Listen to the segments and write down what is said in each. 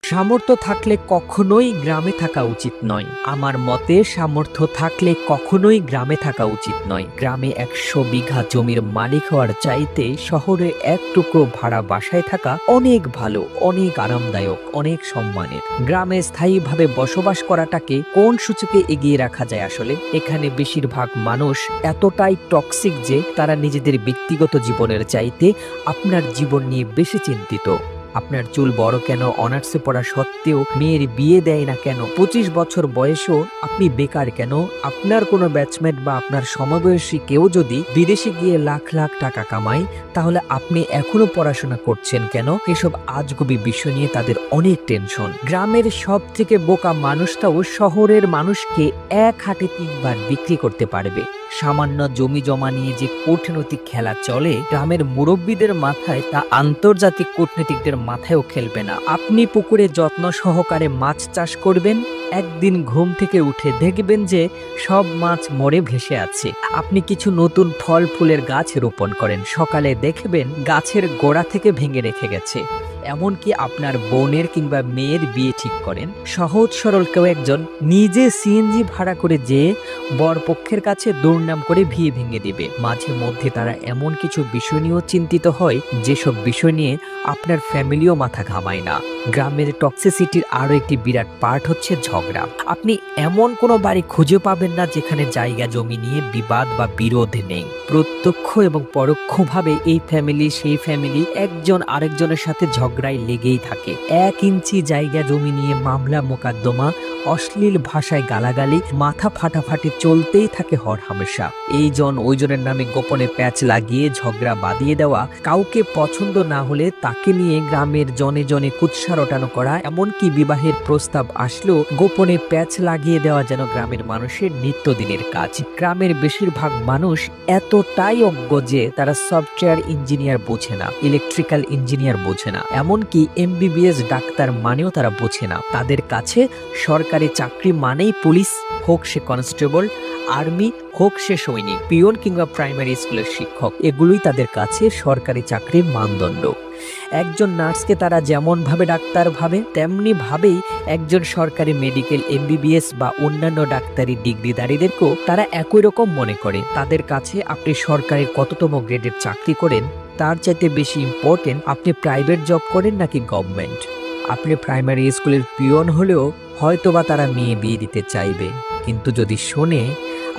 সামর্থ্য থাকলে কখনোই গ্রামে থাকা উচিত নয়। আমার মতে সামর্থ্য থাকলে কখনোই গ্রামে থাকা উচিত নয়। গ্রামে 100 বিঘা জমির মালিক হওয়ার চাইতে শহরে এক টুকরো ভাড়া বাসায় থাকা অনেক ভালো, অনেক আরামদায়ক, অনেক সম্মানের। গ্রামে স্থায়ীভাবে বসবাস করাটাকে কোন সূচকে এগিয়ে রাখা যায়? আসলে এখানে বেশিরভাগ মানুষ এতটাই টক্সিক যে তারা নিজেদের ব্যক্তিগত জীবনের চাইতে আপনার জীবন নিয়ে বেশি চিন্তিত। আপনার চুল বড় কেন, অনার্সে পড়া সত্ত্বেও মেয়ের বিয়ে দেয় না কেন, 25 বছর বয়সেও আপনি বেকার কেন, আপনার কোনো ব্যাচমেট বা আপনার সমবয়সী কেউ যদি বিদেশে গিয়ে লাখ লাখ টাকা কামায় তাহলে আপনি এখনো পড়াশোনা করছেন কেন? এসব আজগুবি বিষয় নিয়ে তাদের অনেক টেনশন। গ্রামের সব থেকে বোকা মানুষটাও শহরের মানুষকে এক হাতে 3 বার বিক্রি করতে পারবে। সামান্য জমি জমা নিয়ে যে কূটনৈতিক খেলা চলে গ্রামের মুরব্বীদের মাথায়, তা আন্তর্জাতিক কূটনীতিকদের মাথায়ও খেলবে না। আপনি পুকুরে যত্ন সহকারে মাছ চাষ করবেন, একদিন ঘুম থেকে উঠে দেখবেন যে সব মাছ মরে ভেসে আছে। আপনি কিছু নতুন ফল ফুলের গাছ রোপণ করেন, সকালে দেখবেন গাছের গোড়া থেকে ভেঙে রেখে গেছে। এমনকি আপনার বোনের কিংবা মেয়ের বিয়ে ঠিক করেন, সহজ সরল কেউ একজন নিজে সিএনজি ভাড়া করে যেয়ে বরপক্ষের কাছে দুর্নাম করে বিয়ে ভেঙে দিবে। মাঝে মধ্যে তারা এমন কিছু বিষয় নিয়েও চিন্তিত হয় যেসব বিষয় নিয়ে আপনার ফ্যামিলিও মাথা ঘামায় না। গ্রামের টক্সিসিটির আরো একটি বিরাট পার্ট হচ্ছে ঝগড়া। আপনি এমন কোনো বাড়ি খুঁজে পাবেন না যেখানে জায়গা জমি নিয়ে বিবাদ বা বিরোধ নেই। প্রত্যক্ষ এবং পরোক্ষভাবে এই ফ্যামিলি সেই ফ্যামিলি একজন আরেকজনের সাথে ঝগড়ায় লেগেই থাকে। 1 ইঞ্চি জায়গা জমি নিয়ে মামলা মোকদ্দমা, অশ্লীল ভাষায় গালাগালি, মাথা ফাটাফাটি চলতেই থাকে হরহামেশা। এইজন ওইজনের নামে গোপনে প্যাচ লাগিয়ে ঝগড়া বাঁধিয়ে দেওয়া, কাউকে পছন্দ না হলে তাকে নিয়ে গ্রামের জনে জনে কুৎসা রটানো করা, এমনকি বিবাহের প্রস্তাব আসলেও গোপনে প্যাচ লাগিয়ে দেওয়া যেন গ্রামের মানুষের নিত্যদিনের কাজ। গ্রামের বেশিরভাগ মানুষ এতটাই অজ্ঞ যে তারা সফটওয়্যার ইঞ্জিনিয়ার বোঝে না, ইলেকট্রিক্যাল ইঞ্জিনিয়ার বোঝে না, এমনকি MBBS ডাক্তার মানেও তারা বোঝে না। তাদের কাছে সরকারি চাকরি মানেই পুলিশ হোক সে কনস্টেবল, আর্মি হোক সে সৈনিক, পিয়ন কিংবা প্রাইমারি স্কুলের শিক্ষক, এগুলোই তাদের কাছে সরকারি চাকরির মানদণ্ড। একজন নার্সকে তারা যেমন ভাবে ডাক্তার ভাবে, তেমনি ভাবেই একজন সরকারি মেডিকেল MBBS বা অন্যান্য ডাক্তারি ডিগ্রিধারীদেরকেও তারা একই রকম মনে করে। তাদের কাছে আপনি সরকারি কততম গ্রেডের চাকরি করেন তার চাইতে বেশি ইম্পর্টেন্ট আপনি প্রাইভেট জব করেন নাকি গভর্নমেন্ট। আপনি প্রাইমারি স্কুলের পিয়ন হলেও হয়তোবা তারা মেয়ে বিয়ে দিতে চাইবে, কিন্তু যদি শোনে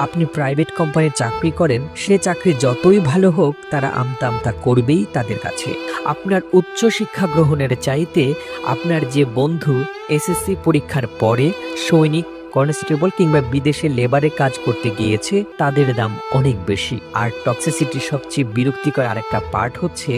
আপনি প্রাইভেট কোম্পানির চাকরি করেন, সে চাকরি যতই ভালো হোক তারা আমতা আমতা করবেই তাদের কাছে। আপনার উচ্চ শিক্ষা গ্রহণের চাইতে আপনার যে বন্ধু SSC পরীক্ষার পরে সৈনিক, কনস্টেবল কিংবা বিদেশে লেবারে কাজ করতে গিয়েছে তাদের দাম অনেক বেশি। আর টক্সিসিটির সবচেয়ে বিরক্তিকর আরেকটা পার্ট হচ্ছে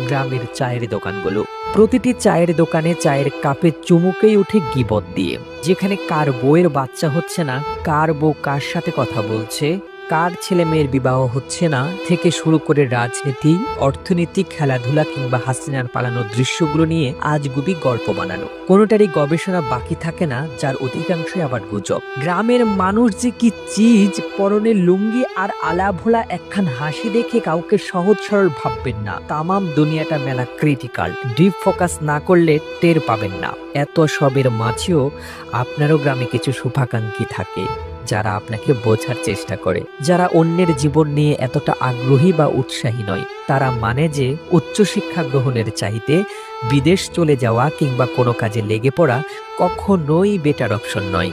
গ্রামের চায়ের দোকানগুলো। প্রতিটি চায়ের দোকানে চায়ের কাপে চুমুকেই উঠে গীবত দিয়ে, যেখানে কার বউয়ের বাচ্চা হচ্ছে না, কার বউ কার সাথে কথা বলছে, কার ছেলে মেয়ের বিবাহ হচ্ছে না থেকে শুরু করে রাজনীতি, অর্থনীতি, খেলাধুলা কিংবা হাসিনার পালানোর দৃশ্যগুলো নিয়ে আজগুবি গল্প বানানো। কোনোটারই গবেষণা বাকি থাকে না, যার অধিকাংশই আবার গুজব। গ্রামের মানুষ যে কি চিজ, পরনে লুঙ্গি আর আলা ভোলা একখান হাসি দেখে কাউকে সহজ সরল ভাববেন না। তামাম দুনিয়াটা মেলা ক্রিটিক্যাল, ডিপ ফোকাস না করলে টের পাবেন না। এত সবের মাঝেও আপনারও গ্রামে কিছু শুভাকাঙ্ক্ষী থাকে যারা আপনাকে বোঝার চেষ্টা করে, যারা অন্যের জীবন নিয়ে এতটা আগ্রহী বা উৎসাহী নয়। তারা মানে যে উচ্চশিক্ষা গ্রহণের চাইতে বিদেশ চলে যাওয়া কিংবা কোনো কাজে লেগে পড়া কখনোই বেটার অপশন নয়।